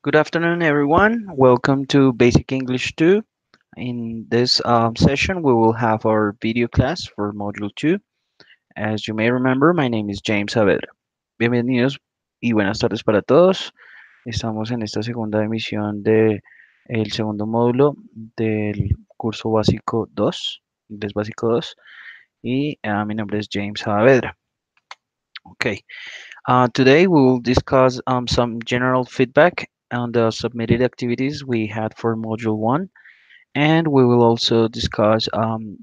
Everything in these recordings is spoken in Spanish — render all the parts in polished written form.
Good afternoon, everyone. Welcome to Basic English 2. In this session, we will have our video class for Module 2. As you may remember, my name is James Saavedra. Bienvenidos y buenas tardes para todos. Estamos en esta segunda emisión de el segundo módulo del curso básico 2, inglés básico 2, y mi nombre es James Saavedra. Okay. Today we will discuss some general feedback on the submitted activities we had for Module 1, and we will also discuss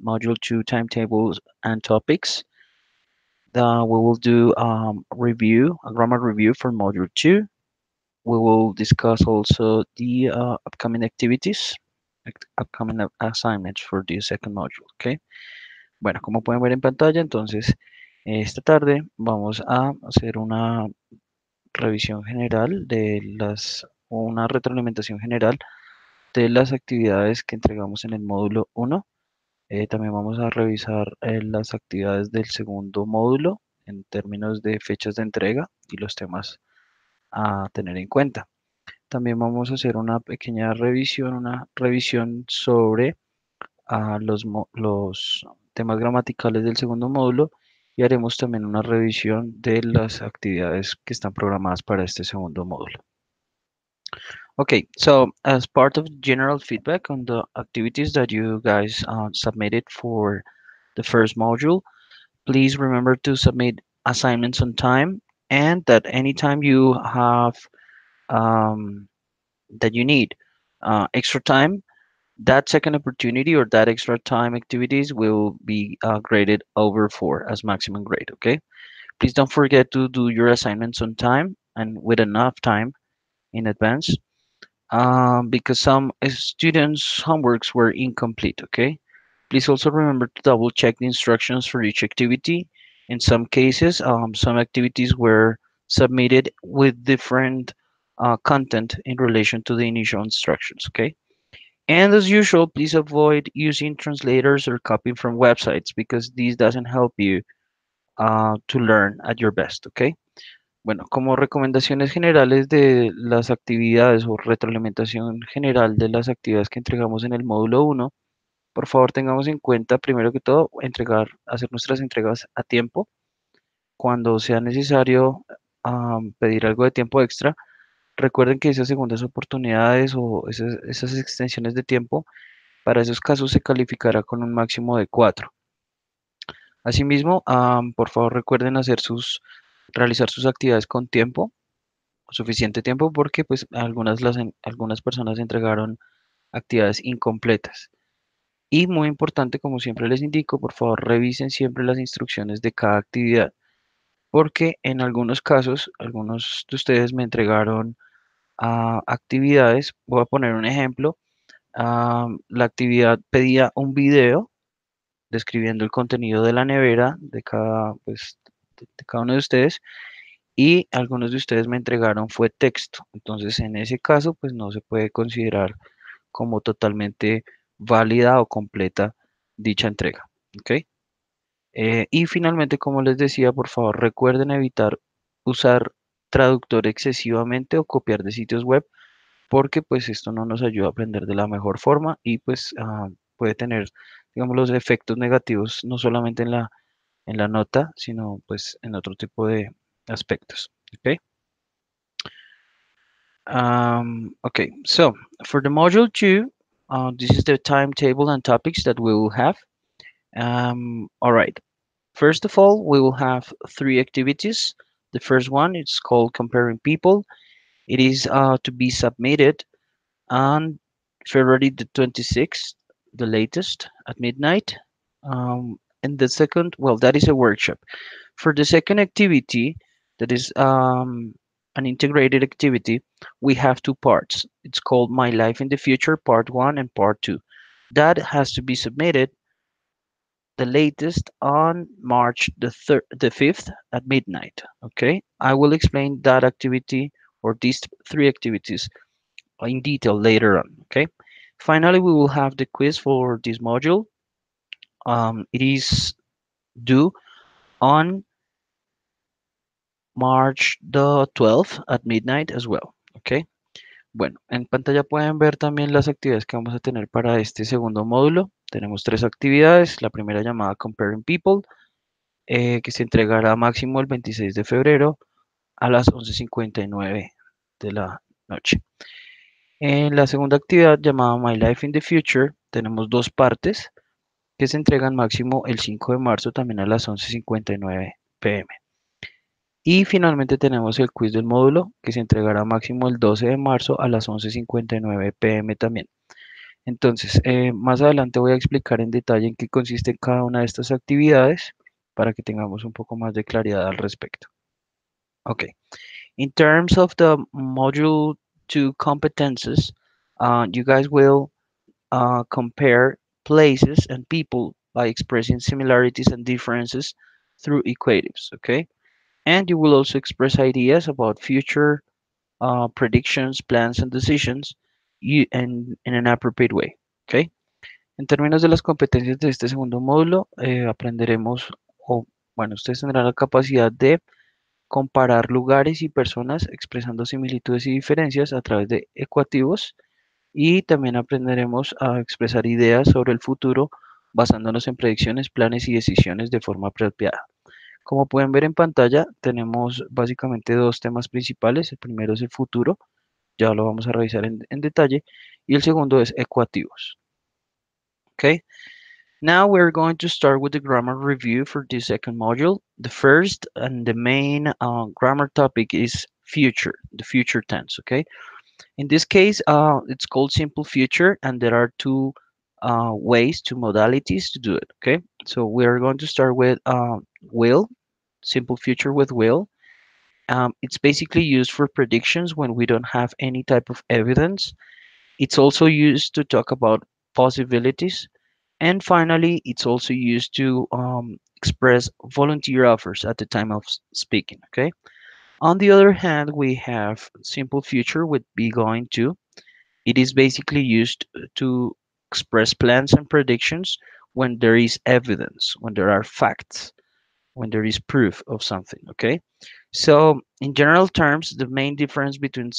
Module 2 timetables and topics. We will do a grammar review for Module 2. We will discuss also the upcoming activities, upcoming assignments for the second module, okay? Bueno, como pueden ver en pantalla, entonces esta tarde vamos a hacer una revisión general de una retroalimentación general de las actividades que entregamos en el módulo 1. También vamos a revisar las actividades del segundo módulo en términos de fechas de entrega y los temas a tener en cuenta. También vamos a hacer una revisión sobre los temas gramaticales del segundo módulo y haremos también una revisión de las actividades que están programadas para este segundo módulo. Okay, so as part of general feedback on the activities that you guys submitted for the first module, please remember to submit assignments on time and that anytime you have that you need extra time, that second opportunity or that extra time activities will be graded over 4 as maximum grade, okay? Please don't forget to do your assignments on time and with enough time in advance because some students' homeworks were incomplete, okay? Please also remember to double check the instructions for each activity. In some cases, some activities were submitted with different content in relation to the initial instructions, okay? And as usual, please avoid using translators or copying from websites because these doesn't help you to learn at your best, okay? Bueno, como recomendaciones generales de las actividades o retroalimentación general de las actividades que entregamos en el módulo 1, por favor tengamos en cuenta, primero que todo, hacer nuestras entregas a tiempo. Cuando sea necesario pedir algo de tiempo extra, recuerden que esas segundas oportunidades o esas extensiones de tiempo, para esos casos se calificará con un máximo de 4. Asimismo, por favor recuerden realizar sus actividades con tiempo suficiente tiempo porque pues algunas personas entregaron actividades incompletas. Y muy importante, como siempre les indico, por favor revisen siempre las instrucciones de cada actividad, porque en algunos casos, algunos de ustedes me entregaron actividades, voy a poner un ejemplo, la actividad pedía un video describiendo el contenido de la nevera de cada uno de ustedes y algunos de ustedes me entregaron fue texto. Entonces, en ese caso, pues no se puede considerar como totalmente válida o completa dicha entrega. ¿Ok? Y finalmente, como les decía, por favor, recuerden evitar usar traductor excesivamente o copiar de sitios web, porque pues esto no nos ayuda a aprender de la mejor forma y pues puede tener, digamos, los efectos negativos no solamente en la nota, sino pues en otro tipo de aspectos. ¿Ok? Okay, so for the module 2, this is the timetable and topics that we will have. All right, first of all, we will have 3 activities. The first one is called Comparing People. It is to be submitted on February the 26th, the latest, at midnight. And the second, well, that is a workshop. For the second activity, that is an integrated activity, we have 2 parts. It's called My Life in the Future, Part 1 and Part 2. That has to be submitted the latest on March the 5th at midnight. Okay, I will explain that activity or these 3 activities in detail later on. Okay, finally, we will have the quiz for this module. It is due on March the 12th at midnight as well. Okay. Bueno, en pantalla pueden ver también las actividades que vamos a tener para este segundo módulo. Tenemos tres actividades. La primera llamada Comparing People, que se entregará máximo el 26 de febrero a las 11:59 de la noche. En la segunda actividad llamada My Life in the Future, tenemos dos partes que se entregan máximo el 5 de marzo también a las 11:59 pm. Y finalmente tenemos el quiz del módulo que se entregará máximo el 12 de marzo a las 11:59 pm también. Entonces, más adelante voy a explicar en detalle en qué consiste cada una de estas actividades para que tengamos un poco más de claridad al respecto. Ok, in terms of the module 2 competences, you guys will compare places and people by expressing similarities and differences through equatives, okay? And you will also express ideas about future predictions, plans, and decisions in an appropriate way, okay? En términos de las competencias de este segundo módulo, aprenderemos, o bueno, ustedes tendrán la capacidad de comparar lugares y personas expresando similitudes y diferencias a través de ecuativos y también aprenderemos a expresar ideas sobre el futuro basándonos en predicciones, planes y decisiones de forma apropiada. Como pueden ver en pantalla, tenemos básicamente dos temas principales. El primero es el futuro, ya lo vamos a revisar en detalle, y el segundo es ecuativos. Okay, now we're going to start with the grammar review for this second module. The first and the main grammar topic is future, the future tense. Okay, in this case, it's called simple future, and there are two ways, two modalities to do it. Okay, so we're going to start with will, simple future with will. It's basically used for predictions when we don't have any type of evidence. It's also used to talk about possibilities. And finally, it's also used to express volunteer offers at the time of speaking. Okay. On the other hand, we have simple future with be going to. It is basically used to express plans and predictions when there is evidence, when there are facts, when there is proof of something. Okay. So, in general terms, the main difference between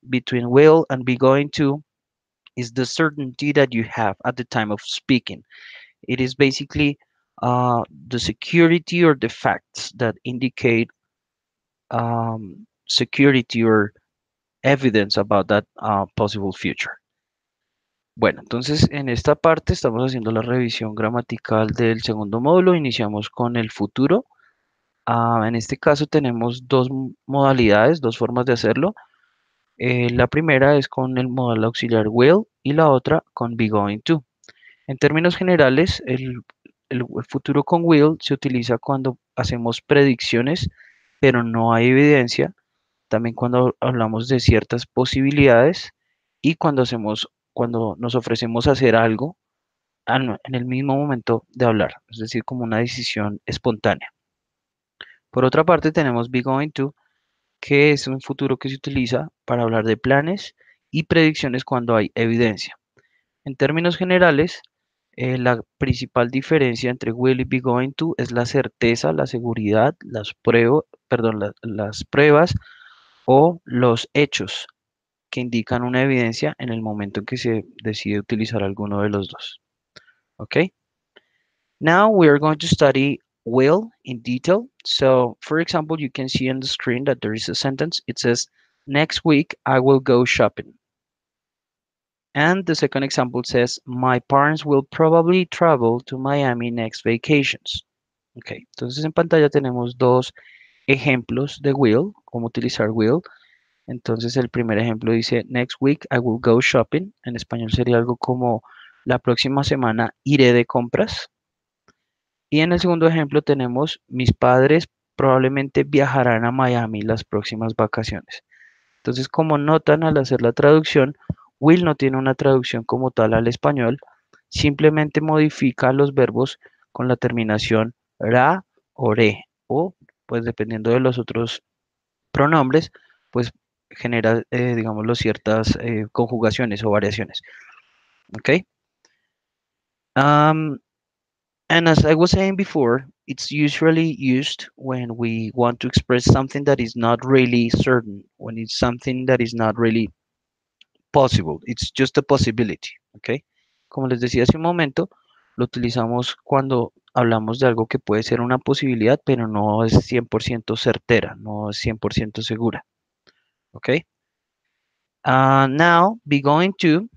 between will and be going to is the certainty that you have at the time of speaking. It is basically the security or the facts that indicate security or evidence about that possible future. Bueno, entonces en esta parte estamos haciendo la revisión gramatical del segundo módulo. Iniciamos con el futuro. En este caso tenemos dos modalidades, dos formas de hacerlo. La primera es con el modal auxiliar will y la otra con be going to. En términos generales, el futuro con will se utiliza cuando hacemos predicciones, pero no hay evidencia. También cuando hablamos de ciertas posibilidades y cuando nos ofrecemos a hacer algo en el mismo momento de hablar, es decir, como una decisión espontánea. Por otra parte, tenemos be going to, que es un futuro que se utiliza para hablar de planes y predicciones cuando hay evidencia. En términos generales, la principal diferencia entre will y be going to es la certeza, la seguridad, las pruebas o los hechos que indican una evidencia en el momento en que se decide utilizar alguno de los dos. Okay? Now we are going to study will in detail. So, for example, you can see on the screen that there is a sentence. It says, next week I will go shopping. And the second example says, my parents will probably travel to Miami next vacations. Ok, entonces en pantalla tenemos dos ejemplos de will, cómo utilizar will. Entonces el primer ejemplo dice, next week I will go shopping. En español sería algo como, la próxima semana iré de compras. Y en el segundo ejemplo tenemos, mis padres probablemente viajarán a Miami las próximas vacaciones. Entonces, como notan al hacer la traducción, will no tiene una traducción como tal al español, simplemente modifica los verbos con la terminación ra o re, o pues dependiendo de los otros pronombres, pues genera, digámoslo, ciertas conjugaciones o variaciones. ¿Ok? And as I was saying before, it's usually used when we want to express something that is not really certain, when it's something that is not really possible, it's just a possibility, ¿ok? Como les decía hace un momento, lo utilizamos cuando hablamos de algo que puede ser una posibilidad, pero no es 100% certera, no es 100% segura, ¿ok? Now, be going to,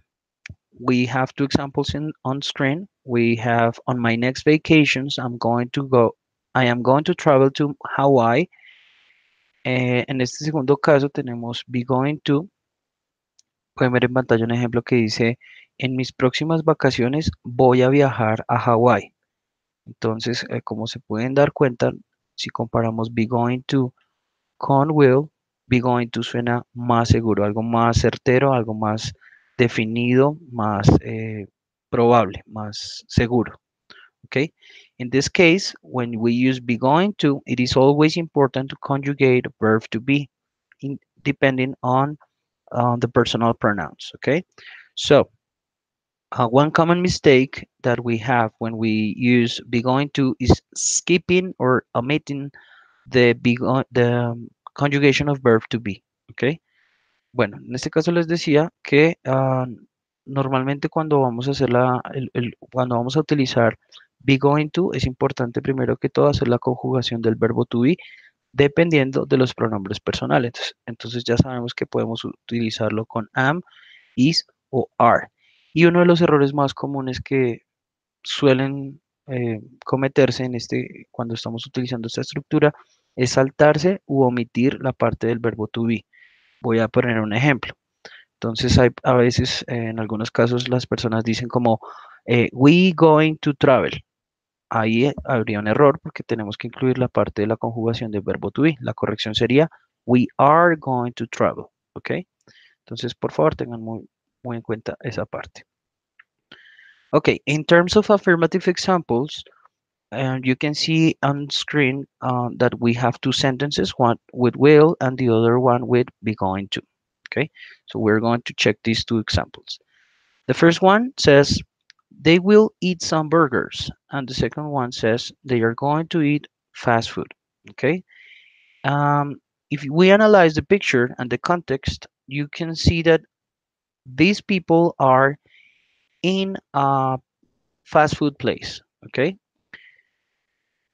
we have two examples on screen. We have on my next vacations, I am going to travel to Hawaii. En este segundo caso tenemos be going to. Pueden ver en pantalla un ejemplo que dice, en mis próximas vacaciones voy a viajar a Hawái. Entonces, como se pueden dar cuenta, si comparamos be going to con will, be going to suena más seguro, algo más certero, algo más definido, más probable, más seguro. Okay? In this case, when we use be going to, it is always important to conjugate verb to be, depending on the personal pronouns. Okay? So, one common mistake that we have when we use be going to is skipping or omitting the conjugation of verb to be. Okay? Bueno, en este caso les decía que normalmente cuando vamos a hacer cuando vamos a utilizar be going to, es importante primero que todo hacer la conjugación del verbo to be dependiendo de los pronombres personales. Entonces ya sabemos que podemos utilizarlo con am, is o are. Y uno de los errores más comunes que suelen cometerse cuando estamos utilizando esta estructura es saltarse u omitir la parte del verbo to be. Voy a poner un ejemplo. Entonces, a veces, en algunos casos, las personas dicen como, we going to travel. Ahí habría un error porque tenemos que incluir la parte de la conjugación del verbo to be. La corrección sería, we are going to travel. ¿Ok? Entonces, por favor, tengan muy en cuenta esa parte. Okay, in terms of affirmative examples, you can see on screen that we have two sentences, one with will and the other one with be going to. Okay, so we're going to check these two examples. The first one says they will eat some burgers, and the second one says they are going to eat fast food. Okay, if we analyze the picture and the context, you can see that these people are in a fast food place. Okay,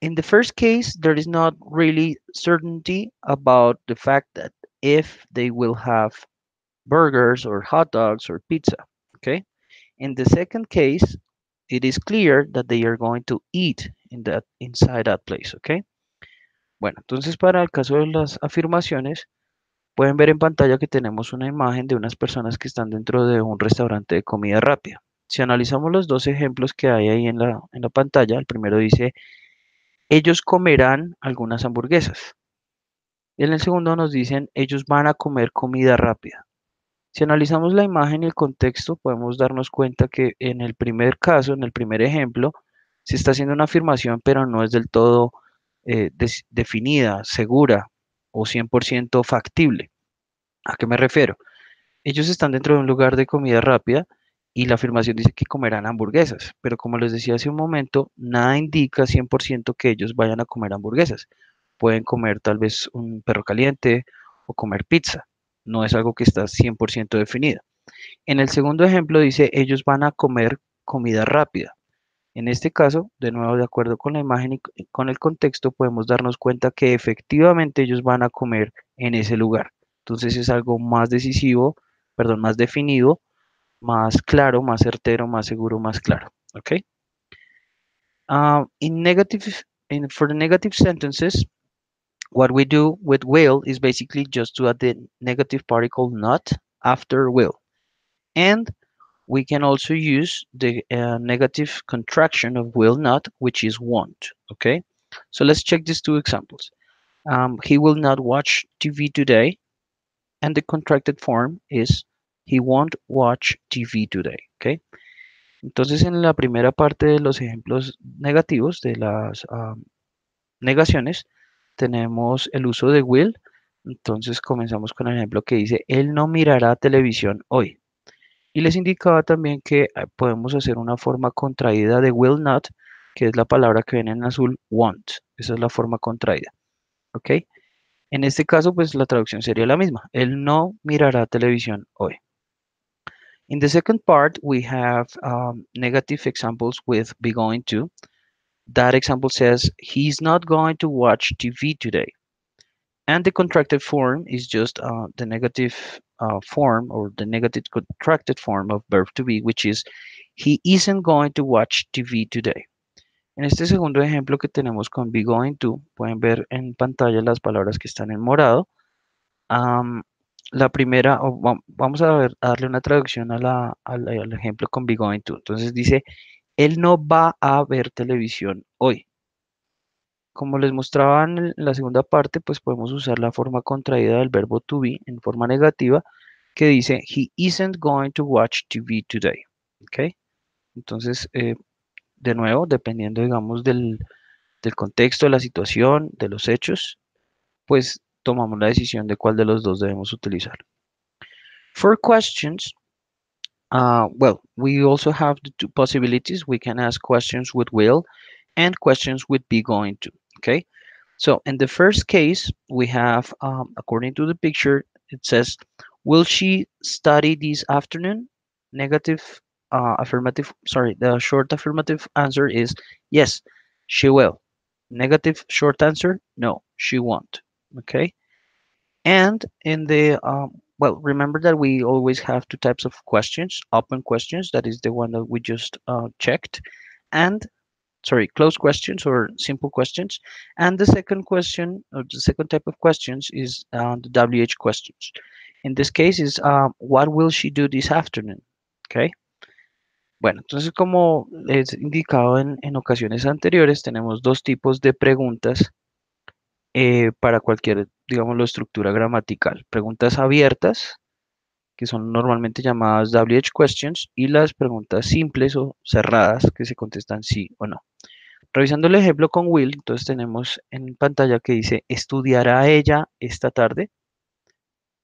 in the first case, there is not really certainty about the fact that if they will have burgers or hot dogs or pizza. Okay. In the second case, it is clear that they are going to eat inside that place. Okay. Bueno, entonces para el caso de las afirmaciones, pueden ver en pantalla que tenemos una imagen de unas personas que están dentro de un restaurante de comida rápida. Si analizamos los dos ejemplos que hay ahí en la pantalla, el primero dice, ellos comerán algunas hamburguesas. Y en el segundo nos dicen, ellos van a comer comida rápida. Si analizamos la imagen y el contexto, podemos darnos cuenta que en el primer caso, en el primer ejemplo, se está haciendo una afirmación, pero no es del todo definida, segura o 100% factible. ¿A qué me refiero? Ellos están dentro de un lugar de comida rápida y la afirmación dice que comerán hamburguesas, pero como les decía hace un momento, nada indica 100% que ellos vayan a comer hamburguesas. Pueden comer tal vez un perro caliente o comer pizza. No es algo que está 100% definido. En el segundo ejemplo dice, ellos van a comer comida rápida. En este caso, de nuevo, de acuerdo con la imagen y con el contexto, podemos darnos cuenta que efectivamente ellos van a comer en ese lugar. Entonces es algo más decisivo, perdón, más definido, más claro, más certero, más seguro, más claro. ¿Ok? In negative, for the negative sentences, what we do with will is basically just to add the negative particle not after will. And we can also use the negative contraction of will not, which is won't. Okay, so let's check these two examples. He will not watch TV today, and the contracted form is he won't watch TV today. Okay, entonces en la primera parte de los ejemplos negativos de las negaciones tenemos el uso de will. Entonces comenzamos con el ejemplo que dice él no mirará televisión hoy. Y les indicaba también que podemos hacer una forma contraída de will not que es la palabra que viene en azul, want. Esa es la forma contraída, ¿ok? En este caso, pues la traducción sería la misma. Él no mirará televisión hoy. In the second part, we have negative examples with be going to. That example says, he's not going to watch TV today. And the contracted form is just the negative form or the negative contracted form of verb to be, which is, he isn't going to watch TV today. En este segundo ejemplo que tenemos con be going to, pueden ver en pantalla las palabras que están en morado. Am, la primera, vamos a ver, a darle una traducción al ejemplo con be going to. Entonces dice, él no va a ver televisión hoy. Como les mostraba en la segunda parte, pues podemos usar la forma contraída del verbo to be en forma negativa que dice, he isn't going to watch TV today. ¿Ok? Entonces, de nuevo, dependiendo, digamos, del contexto, de la situación, de los hechos, pues tomamos la decisión de cuál de los dos debemos utilizar. For questions, well, we also have the two possibilities. We can ask questions with will and questions with be going to. Okay. So in the first case, we have, according to the picture, it says, will she study this afternoon? Negative, affirmative, sorry, the short affirmative answer is yes, she will. Negative short answer, no, she won't. Okay. And in the, well, remember that we always have two types of questions, open questions, that is the one that we just checked, and sorry, closed questions or simple questions. And the second question, or the second type of questions is the WH questions. In this case is, what will she do this afternoon? Okay. Bueno, entonces como les he indicado en ocasiones anteriores, tenemos dos tipos de preguntas para cualquier, digámoslo, estructura gramatical. Preguntas abiertas, que son normalmente llamadas WH questions, y las preguntas simples o cerradas, que se contestan sí o no. Revisando el ejemplo con Will, entonces tenemos en pantalla que dice, ¿estudiará ella esta tarde?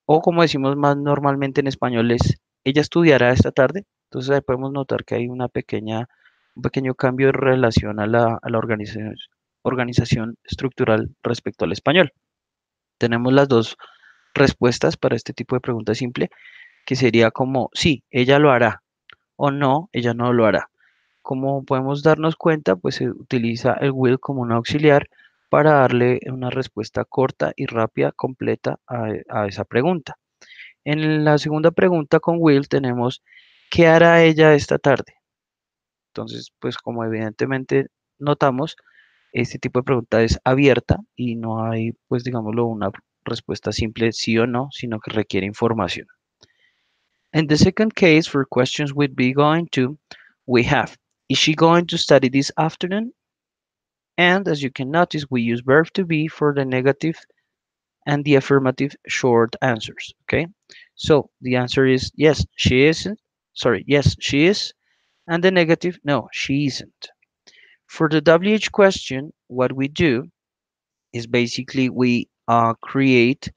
O como decimos más normalmente en español es, ¿ella estudiará esta tarde? Entonces ahí podemos notar que hay un pequeño cambio de relación a la organización estructural respecto al español. Tenemos las dos respuestas para este tipo de pregunta simple, que sería como, sí, ella lo hará, o no, ella no lo hará. Como podemos darnos cuenta, pues se utiliza el will como un auxiliar para darle una respuesta corta y rápida, completa a esa pregunta. En la segunda pregunta con will tenemos, ¿qué hará ella esta tarde? Entonces, pues como evidentemente notamos, este tipo de pregunta es abierta y no hay, pues digámoslo, una respuesta simple sí o no, sino que requiere información. In the second case, for questions with be going to, we have, is she going to study this afternoon? And as you can notice, we use verb to be for the negative and the affirmative short answers. Okay, so the answer is yes, she isn't. Sorry, yes, she is. And the negative, no, she isn't. For the WH question, what we do is basically we create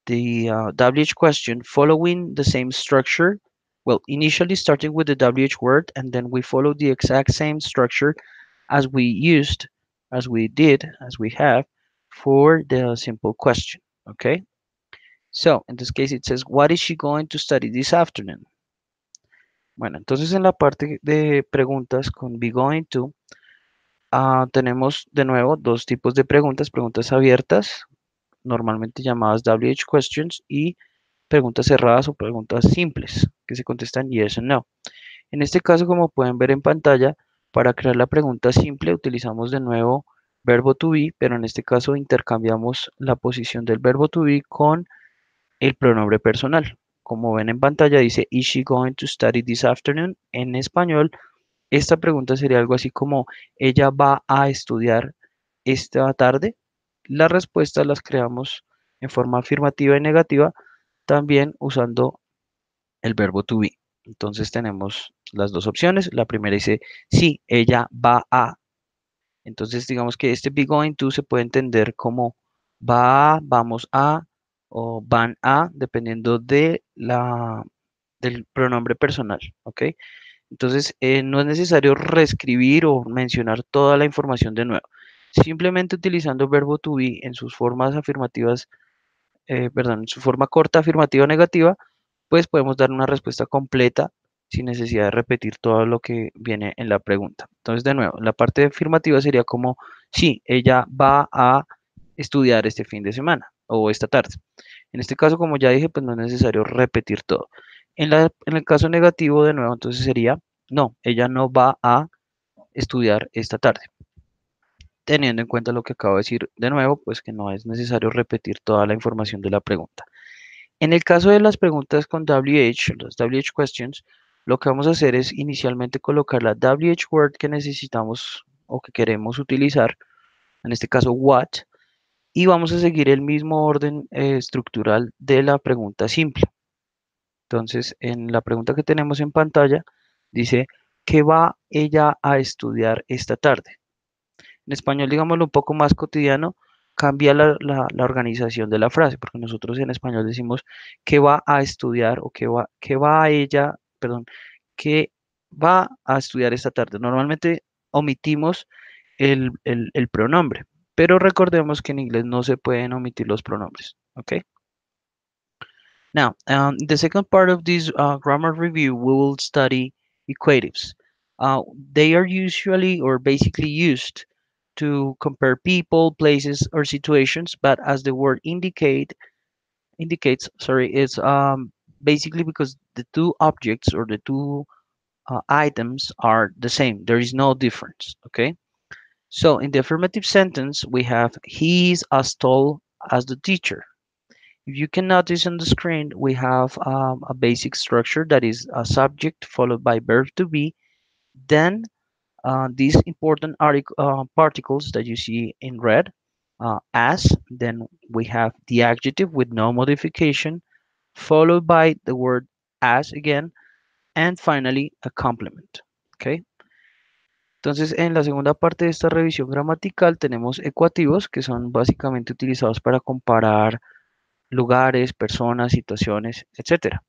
the WH question following the same structure. Well, initially starting with the WH word, and then we follow the exact same structure as we used, as we have for the simple question. Okay. So in this case, it says, what is she going to study this afternoon? Bueno, entonces en la parte de preguntas con be going to, tenemos de nuevo dos tipos de preguntas, preguntas abiertas, normalmente llamadas WH questions, y preguntas cerradas o preguntas simples, que se contestan yes o no. En este caso, como pueden ver en pantalla, para crear la pregunta simple utilizamos de nuevo verbo to be, pero en este caso intercambiamos la posición del verbo to be con el pronombre personal. Como ven en pantalla dice, is she going to study this afternoon? En español, esta pregunta sería algo así como, ¿ella va a estudiar esta tarde? Las respuestas las creamos en forma afirmativa y negativa, también usando el verbo to be. Entonces tenemos las dos opciones. La primera dice, sí, ella va a. Entonces digamos que este be going to se puede entender como va a, vamos a o van a, dependiendo del pronombre personal, ¿ok? Entonces, no es necesario reescribir o mencionar toda la información de nuevo. Simplemente utilizando el verbo to be en sus formas afirmativas, perdón, en su forma corta, afirmativa o negativa, pues podemos dar una respuesta completa sin necesidad de repetir todo lo que viene en la pregunta. Entonces, de nuevo, la parte afirmativa sería como, sí, ella va a estudiar este fin de semana o esta tarde. En este caso, como ya dije, pues no es necesario repetir todo. En el caso negativo, de nuevo, entonces sería, no, ella no va a estudiar esta tarde. Teniendo en cuenta lo que acabo de decir de nuevo, pues que no es necesario repetir toda la información de la pregunta. En el caso de las preguntas con WH, las WH questions, lo que vamos a hacer es inicialmente colocar la WH word que necesitamos o que queremos utilizar, en este caso what, y vamos a seguir el mismo orden estructural de la pregunta simple. Entonces, en la pregunta que tenemos en pantalla, dice, ¿qué va ella a estudiar esta tarde? En español, digámoslo un poco más cotidiano, cambia la organización de la frase, porque nosotros en español decimos que va a estudiar o que va a ella, perdón, que va a estudiar esta tarde. Normalmente omitimos el pronombre, pero recordemos que en inglés no se pueden omitir los pronombres, ¿ok? Now, the second part of this grammar review, we will study equatives. They are usually or basically used to compare people, places, or situations, but as the word indicates, sorry, it's basically because the two objects or the two items are the same. There is no difference. Okay. So in the affirmative sentence, we have he is as tall as the teacher. If you can notice on the screen, we have a basic structure that is a subject followed by verb to be, then these important particles that you see in red, as, then we have the adjective with no modification, followed by the word as again, and finally a complement. Okay. Entonces, en la segunda parte de esta revisión gramatical tenemos ecuativos que son básicamente utilizados para comparar lugares, personas, situaciones, etcétera.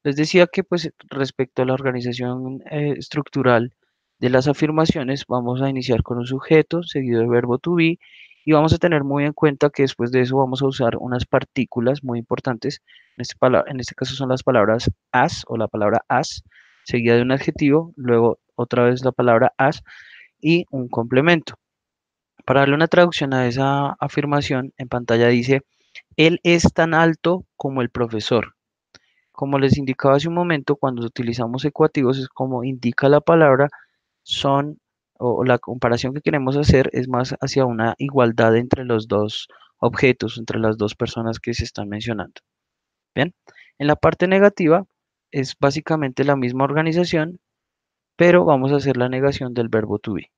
Les decía que pues respecto a la organización estructural de las afirmaciones, vamos a iniciar con un sujeto seguido del verbo to be y vamos a tener muy en cuenta que después de eso vamos a usar unas partículas muy importantes. En este caso son las palabras as o la palabra as, seguida de un adjetivo, luego otra vez la palabra as y un complemento. Para darle una traducción a esa afirmación, en pantalla dice, él es tan alto como el profesor. Como les indicaba hace un momento, cuando utilizamos ecuativos es como indica la palabra, son, o la comparación que queremos hacer es más hacia una igualdad entre los dos objetos, entre las dos personas que se están mencionando. Bien, en la parte negativa es básicamente la misma organización, pero vamos a hacer la negación del verbo to be.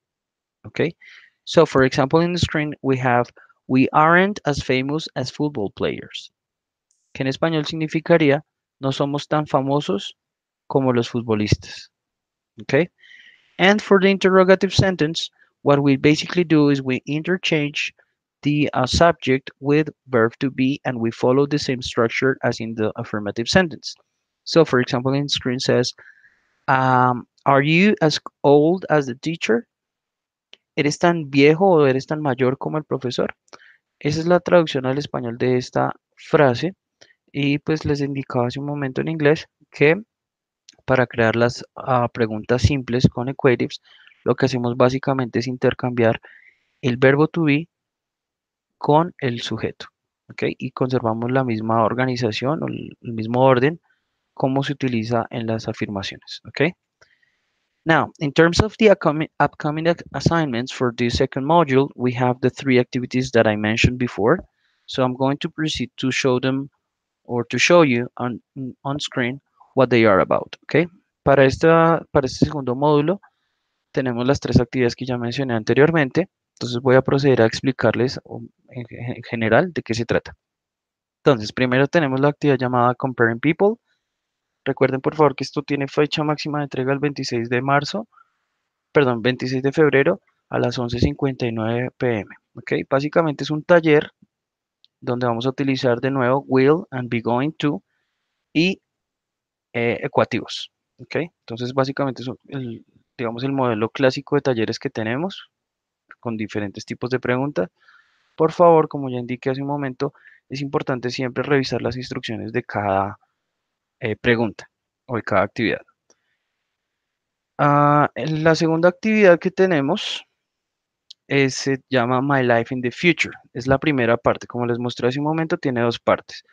Okay, so for example, in the screen we have, we aren't as famous as football players, que en español significaría, no somos tan famosos como los futbolistas. Okay? And for the interrogative sentence, what we basically do is we interchange the subject with verb to be and we follow the same structure as in the affirmative sentence. So, for example, in screen says, are you as old as the teacher? ¿Eres tan viejo o eres tan mayor como el profesor? Esa es la traducción al español de esta frase. Y pues les indicaba hace un momento en inglés que para crear las preguntas simples con equatives, lo que hacemos básicamente es intercambiar el verbo to be con el sujeto, ¿ok? Y conservamos la misma organización o el mismo orden como se utiliza en las afirmaciones, ¿ok? Now, in terms of the upcoming assignments for this second module, we have the three activities that I mentioned before. So I'm going to proceed to show them or to show you on screen what they are about, ¿ok? Para este segundo módulo tenemos las tres actividades que ya mencioné anteriormente, entonces voy a proceder a explicarles en general de qué se trata. Entonces, primero tenemos la actividad llamada Comparing People. Recuerden por favor que esto tiene fecha máxima de entrega el 26 de marzo, perdón, 26 de febrero a las 11:59 p.m. ¿Ok? Básicamente es un taller donde vamos a utilizar de nuevo will and be going to y ecuativos. ¿ok? Entonces, básicamente es digamos, el modelo clásico de talleres que tenemos con diferentes tipos de preguntas. Por favor, como ya indiqué hace un momento, es importante siempre revisar las instrucciones de cada pregunta o de cada actividad. La segunda actividad que tenemos se llama My Life in the Future. Es la primera parte. Como les mostré hace un momento, tiene dos partes.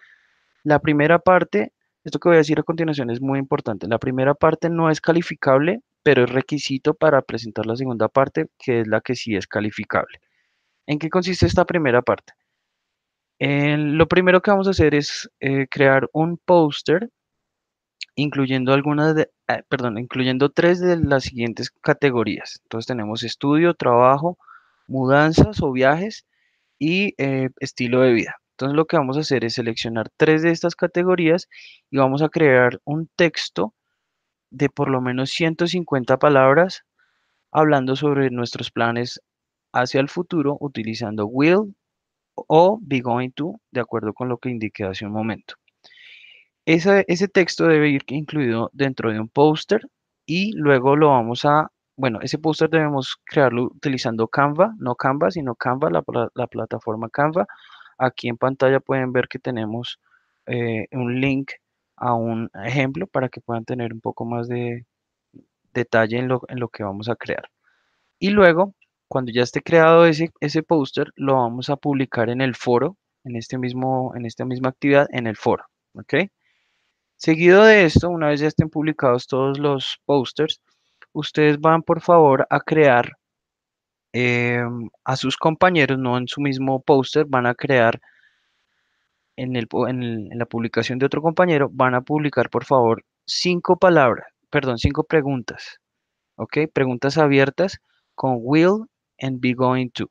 La primera parte, esto que voy a decir a continuación es muy importante. La primera parte no es calificable, pero es requisito para presentar la segunda parte, que es la que sí es calificable. ¿En qué consiste esta primera parte? Lo primero que vamos a hacer es crear un póster incluyendo incluyendo tres de las siguientes categorías. Entonces tenemos estudio, trabajo, mudanzas o viajes y estilo de vida. Entonces lo que vamos a hacer es seleccionar tres de estas categorías y vamos a crear un texto de por lo menos 150 palabras hablando sobre nuestros planes hacia el futuro utilizando will o be going to, de acuerdo con lo que indiqué hace un momento. Ese texto debe ir incluido dentro de un póster y luego bueno, ese póster debemos crearlo utilizando Canva, no Canva, sino Canva, la plataforma Canva. Aquí en pantalla pueden ver que tenemos un link a un ejemplo para que puedan tener un poco más de detalle en lo que vamos a crear. Y luego, cuando ya esté creado ese póster, lo vamos a publicar en el foro, en esta misma actividad, en el foro. ¿Ok? Seguido de esto, una vez ya estén publicados todos los posters, ustedes van por favor a crear a sus compañeros, no en su mismo póster, van a crear en la publicación de otro compañero, van a publicar por favor cinco preguntas, ¿ok? Preguntas abiertas con will and be going to.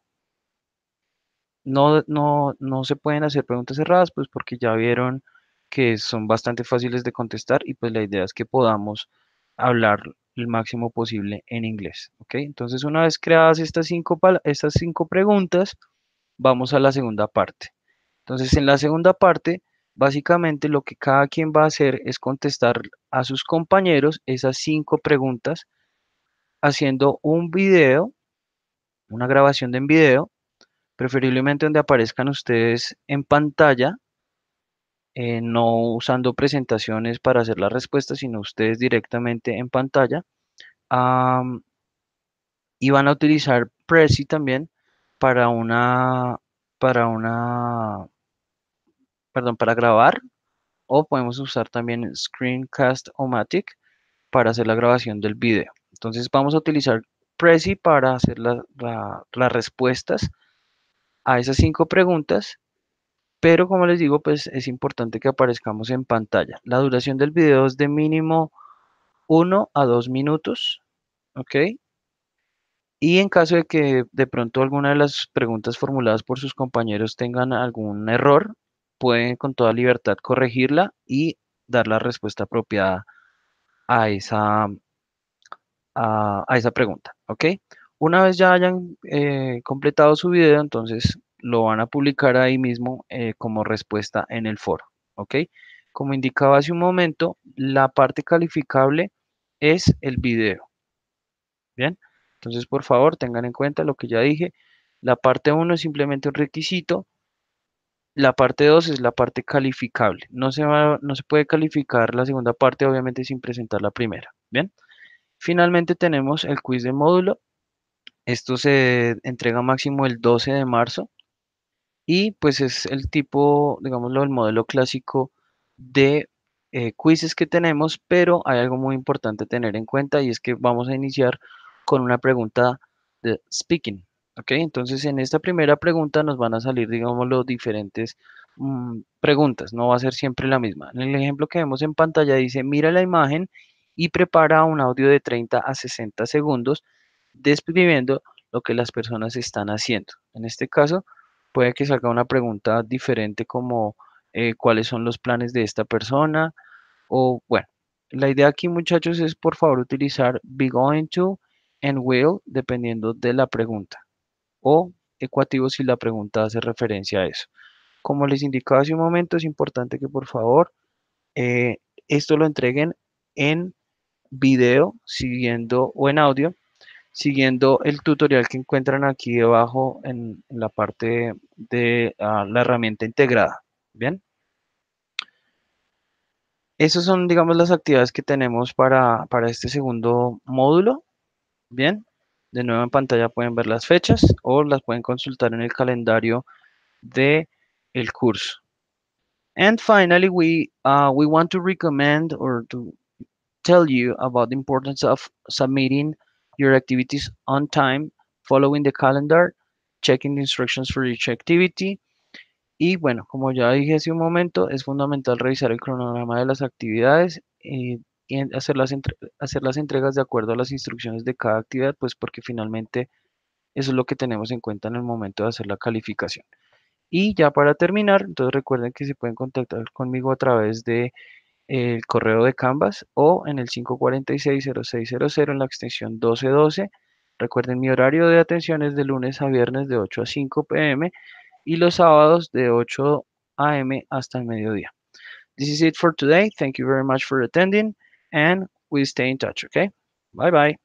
No se pueden hacer preguntas cerradas, pues porque ya vieron que son bastante fáciles de contestar y pues la idea es que podamos hablar el máximo posible en inglés, ¿ok? Entonces, una vez creadas estas cinco preguntas, vamos a la segunda parte. Entonces, en la segunda parte, básicamente lo que cada quien va a hacer es contestar a sus compañeros esas cinco preguntas haciendo un video, una grabación de en video preferiblemente donde aparezcan ustedes en pantalla, no usando presentaciones para hacer las respuestas, sino ustedes directamente en pantalla. Am, y van a utilizar Prezi también para para una, para grabar, o podemos usar también Screencast-O-Matic para hacer la grabación del video. Entonces vamos a utilizar Prezi para hacer las respuestas a esas cinco preguntas. Pero como les digo, pues es importante que aparezcamos en pantalla. La duración del video es de mínimo 1 a 2 minutos, ¿ok? Y en caso de que de pronto alguna de las preguntas formuladas por sus compañeros tengan algún error, pueden con toda libertad corregirla y dar la respuesta apropiada a a esa pregunta, ¿ok? Una vez ya hayan completado su video, entonces lo van a publicar ahí mismo como respuesta en el foro, ¿ok? Como indicaba hace un momento, la parte calificable es el video, ¿bien? Entonces, por favor, tengan en cuenta lo que ya dije. La parte uno es simplemente un requisito, la parte 2 es la parte calificable. No se puede calificar la segunda parte, obviamente, sin presentar la primera, ¿bien? Finalmente tenemos el quiz de módulo. Esto se entrega máximo el 12 de marzo y pues es el tipo, digámoslo, el modelo clásico de quizzes que tenemos, pero hay algo muy importante a tener en cuenta y es que vamos a iniciar con una pregunta de speaking, ¿ok? Entonces en esta primera pregunta nos van a salir, digámoslo, diferentes preguntas, no va a ser siempre la misma. En el ejemplo que vemos en pantalla dice, mira la imagen y prepara un audio de 30 a 60 segundos describiendo lo que las personas están haciendo. En este caso, puede que salga una pregunta diferente como cuáles son los planes de esta persona o bueno, la idea aquí muchachos es por favor utilizar be going to and will dependiendo de la pregunta o ecuativo si la pregunta hace referencia a eso. Como les indicaba hace un momento, es importante que por favor eh, esto lo entreguen en video, siguiendo o en audio, siguiendo el tutorial que encuentran aquí debajo en la parte de la herramienta integrada. Bien, esas son, digamos, las actividades que tenemos para este segundo módulo. Bien, de nuevo en pantalla pueden ver las fechas o las pueden consultar en el calendario de el curso. And finally, we want to recommend or to tell you about the importance of submitting your activities on time, following the calendar, checking the instructions for each activity. Y bueno, como ya dije hace un momento, es fundamental revisar el cronograma de las actividades y hacer las entregas de acuerdo a las instrucciones de cada actividad, pues porque finalmente eso es lo que tenemos en cuenta en el momento de hacer la calificación. Y ya para terminar, entonces recuerden que se pueden contactar conmigo a través de el correo de Canvas o en el 546-0600 en la extensión 1212. Recuerden, mi horario de atención es de lunes a viernes de 8 a 5 p.m. y los sábados de 8 a.m. hasta el mediodía. This is it for today. Thank you very much for attending and we stay in touch, okay? Bye bye.